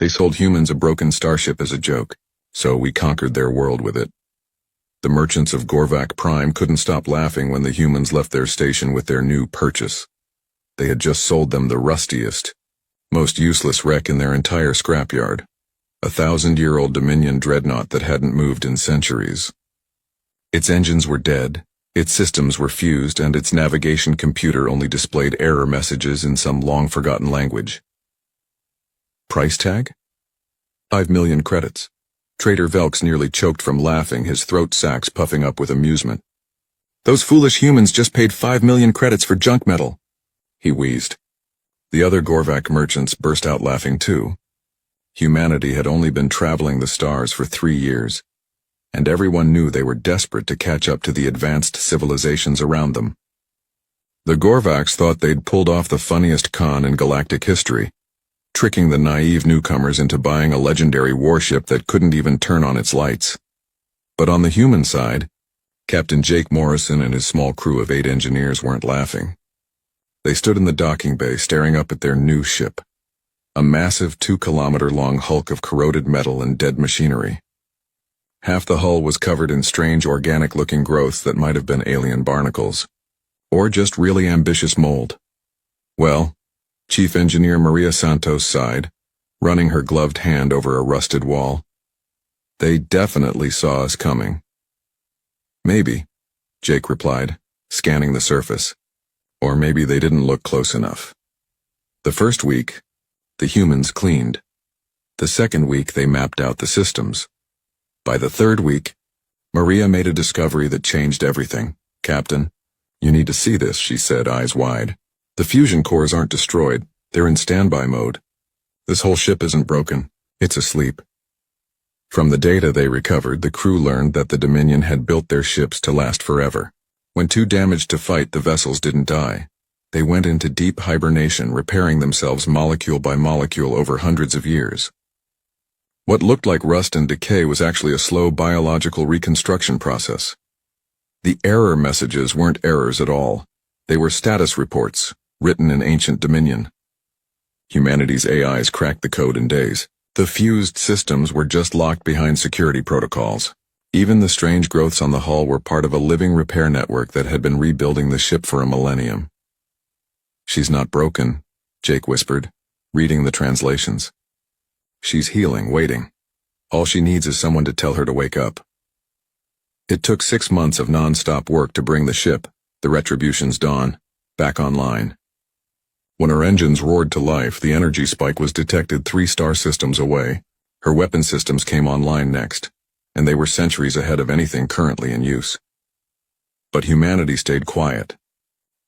They sold humans a broken starship as a joke, so we conquered their world with it. The merchants of Gorvac Prime couldn't stop laughing when the humans left their station with their new purchase. They had just sold them the rustiest, most useless wreck in their entire scrapyard, a 1,000-year-old Dominion dreadnought that hadn't moved in centuries. Its engines were dead, its systems were fused, and its navigation computer only displayed error messages in some long-forgotten language. Price tag? 5 million credits. Trader Velks nearly choked from laughing, his throat sacs puffing up with amusement. Those foolish humans just paid 5 million credits for junk metal, he wheezed. The other Gorvac merchants burst out laughing too. Humanity had only been traveling the stars for 3 years, and everyone knew they were desperate to catch up to the advanced civilizations around them. The Gorvacs thought they'd pulled off the funniest con in galactic history, tricking the naive newcomers into buying a legendary warship that couldn't even turn on its lights. But on the human side, Captain Jake Morrison and his small crew of 8 engineers weren't laughing. They stood in the docking bay staring up at their new ship, a massive 2-kilometer-long hulk of corroded metal and dead machinery. Half the hull was covered in strange organic-looking growths that might have been alien barnacles, or just really ambitious mold. Well, Chief Engineer Maria Santos sighed, running her gloved hand over a rusted wall. They definitely saw us coming. Maybe, Jake replied, scanning the surface. Or maybe they didn't look close enough. The first week, the humans cleaned. The second week, they mapped out the systems. By the third week, Maria made a discovery that changed everything. Captain, you need to see this, she said, eyes wide. The fusion cores aren't destroyed, they're in standby mode. This whole ship isn't broken, it's asleep. From the data they recovered, the crew learned that the Dominion had built their ships to last forever. When too damaged to fight, the vessels didn't die. They went into deep hibernation, repairing themselves molecule by molecule over hundreds of years. What looked like rust and decay was actually a slow biological reconstruction process. The error messages weren't errors at all. They were status reports, written in ancient Dominion. Humanity's AIs cracked the code in days. The fused systems were just locked behind security protocols. Even the strange growths on the hull were part of a living repair network that had been rebuilding the ship for a millennium. She's not broken, Jake whispered, reading the translations. She's healing, waiting. All she needs is someone to tell her to wake up. It took 6 months of non-stop work to bring the ship, the Retribution's Dawn, back online. When her engines roared to life, the energy spike was detected 3 star systems away. Her weapon systems came online next, and they were centuries ahead of anything currently in use. But humanity stayed quiet.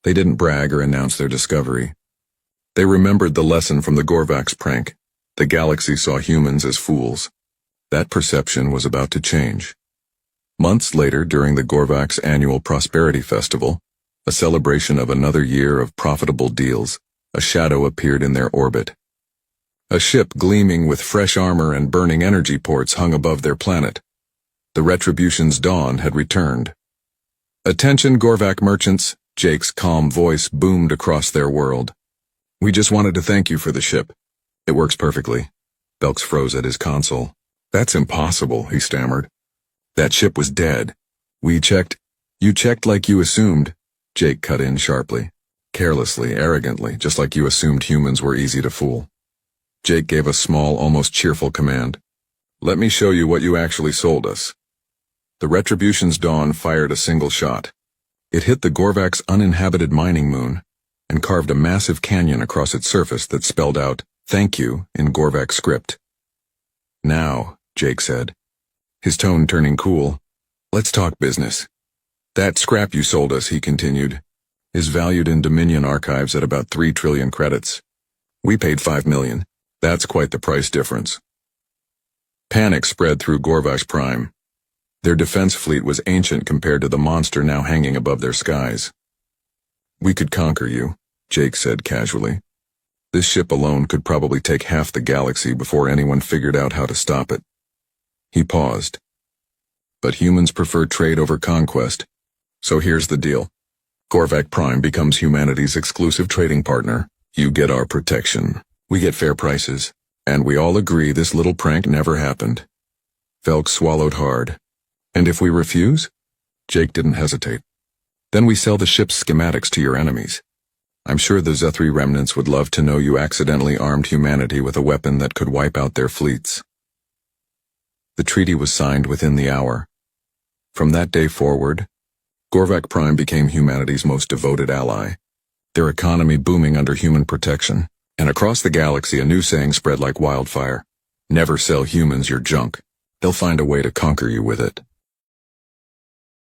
They didn't brag or announce their discovery. They remembered the lesson from the Gorvax prank. The galaxy saw humans as fools. That perception was about to change. Months later, during the Gorvax annual Prosperity Festival, a celebration of another year of profitable deals, a shadow appeared in their orbit. A ship gleaming with fresh armor and burning energy ports hung above their planet. The Retribution's Dawn had returned. Attention, Gorvac merchants, Jake's calm voice boomed across their world. We just wanted to thank you for the ship. It works perfectly. Velks froze at his console. That's impossible, he stammered. That ship was dead. We checked. You checked like you assumed, Jake cut in sharply. Carelessly, arrogantly, just like you assumed humans were easy to fool. Jake gave a small, almost cheerful command. Let me show you what you actually sold us. The Retribution's Dawn fired a single shot. It hit the Gorvac's uninhabited mining moon and carved a massive canyon across its surface that spelled out, "Thank you," in Gorvac script. Now, Jake said, his tone turning cool, let's talk business. That scrap you sold us, he continued, is valued in Dominion archives at about 3 trillion credits. We paid 5 million. That's quite the price difference. Panic spread through Gorvac Prime. Their defense fleet was ancient compared to the monster now hanging above their skies. We could conquer you, Jake said casually. This ship alone could probably take half the galaxy before anyone figured out how to stop it. He paused. But humans prefer trade over conquest. So here's the deal. Gorvac Prime becomes humanity's exclusive trading partner. You get our protection. We get fair prices. And we all agree this little prank never happened. Velk swallowed hard. And if we refuse? Jake didn't hesitate. Then we sell the ship's schematics to your enemies. I'm sure the Zethri remnants would love to know you accidentally armed humanity with a weapon that could wipe out their fleets. The treaty was signed within the hour. From that day forward, Gorvak Prime became humanity's most devoted ally, their economy booming under human protection, and across the galaxy a new saying spread like wildfire. Never sell humans your junk. They'll find a way to conquer you with it.